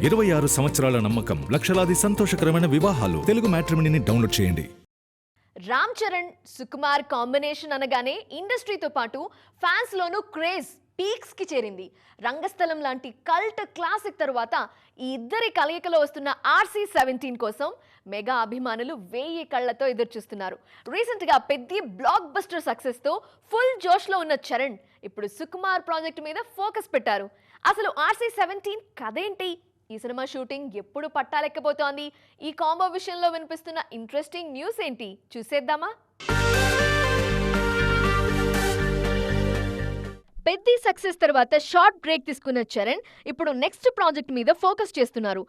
26 సంవత్సరాల నమ్మకం, లక్షలాది సంతోషకరమైన వివాహాలు. తెలుగు మ్యాట్రిమోనీని డౌన్లోడ్ చేయండి. రామ్ చరణ్, సుకుమార్ కాంబినేషన్ అనగానే ఇండస్ట్రీతో పాటు ఫ్యాన్స్ లోనూ క్రేజ్ పీక్స్ కి చేరింది. రంగస్థలం లాంటి కల్ట్ క్లాసిక్ తరువాత ఈ ఇద్దరి కలయికలో వస్తున్న RC-17 కోసం మెగా అభిమానులు 1000 కళ్లతో ఎదురుచూస్తున్నారు. రీసెంట్ గా పెద్ద బ్లాక్ బస్టర్ సక్సెస్ తో ఫుల్ జోష్ లో ఉన్న చరణ్ ఇప్పుడు సుకుమార్ ప్రాజెక్ట్ మీద ఫోకస్ పెట్టారు. అసలు RC-17 కథేంటి? ఈ సినిమా షూటింగ్ ఎప్పుడు పట్టాలెక్కబోతోంది? ఈ కాంబో విషయంలో వినిపిస్తున్న ఇంట్రెస్టింగ్ న్యూస్ ఏంటి చూసేద్దామా? పెద్ద సక్సెస్ తర్వాత షార్ట్ బ్రేక్ తీసుకున్న చరణ్ ఇప్పుడు నెక్స్ట్ ప్రాజెక్ట్ మీద ఫోకస్ చేస్తున్నారు.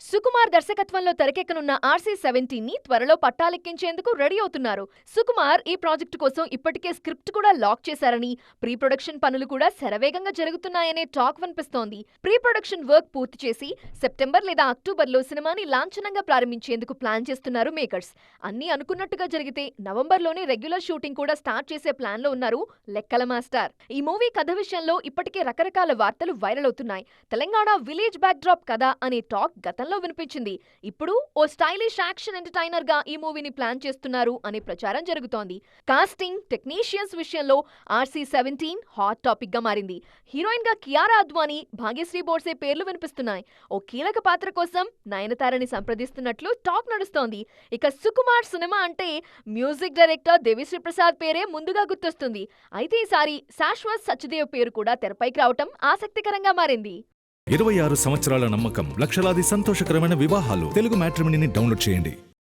సుకుమార్ దర్శకత్వంలో తెరకెక్కనున్న RC-17 ని త్వరలో పట్టాలెక్కించేందుకు రెడీ అవుతున్నారు. సుకుమార్ ఈ ప్రాజెక్టు కోసం ఇప్పటికే స్క్రిప్ట్ కూడా లాక్ చేశారని, ప్రీ ప్రొడక్షన్ పనులు కూడా శరవేగంగా జరుగుతున్నాయనే టాక్ వినిపిస్తోంది. ప్రీ ప్రొడక్షన్ వర్క్ పూర్తి చేసి సెప్టెంబర్ లేదా అక్టోబర్లో సినిమాని లాంఛనంగా ప్రారంభించేందుకు ప్లాన్ చేస్తున్నారు మేకర్స్. అన్నీ అనుకున్నట్టుగా జరిగితే నవంబర్లోనే రెగ్యులర్ షూటింగ్ కూడా స్టార్ట్ చేసే ప్లాన్లో ఉన్నారు లెక్కల మాస్టర్. ఈ మూవీ కథ విషయంలో ఇప్పటికే రకరకాల వార్తలు వైరల్ అవుతున్నాయి. తెలంగాణ విలేజ్ బ్యాక్ డ్రాప్ కథ అనే టాక్ గతంలో వినిపించింది. ఇప్పుడు ఓ స్టైలిష్ యాక్షన్ ఎంటర్టైనర్ గా ఈ మూవీని ప్లాన్ చేస్తున్నారు అనే ప్రచారం జరుగుతోంది. కాస్టింగ్, టెక్నీషియన్స్ విషయంలో RC-17 హాట్ టాపిక్ గా మారింది. హీరోయిన్ గా కియారా అద్వానీ, భాగ్యశ్రీ బోర్సే పేర్లు వినిపిస్తున్నాయి. ఓ కీలక పాత్ర కోసం నయనతారని సంప్రదిస్తున్నట్లు టాక్ నడుస్తోంది. ఇక సుకుమార్ సినిమా అంటే మ్యూజిక్ డైరెక్టర్ దేవిశ్రీ ప్రసాద్ పేరే ముందుగా గుర్తొస్తుంది. అయితే ఈసారి శాశ్వత్ సచ్దేవ్ పేరు కూడా తెరపైకి రావటం ఆసక్తికరంగా మారింది. 26 సంవత్సరాల నమ్మకం, లక్షలాది సంతోషకరమైన వివాహాలు. తెలుగు మ్యాట్రిమోనీని డౌన్లోడ్ చేయండి.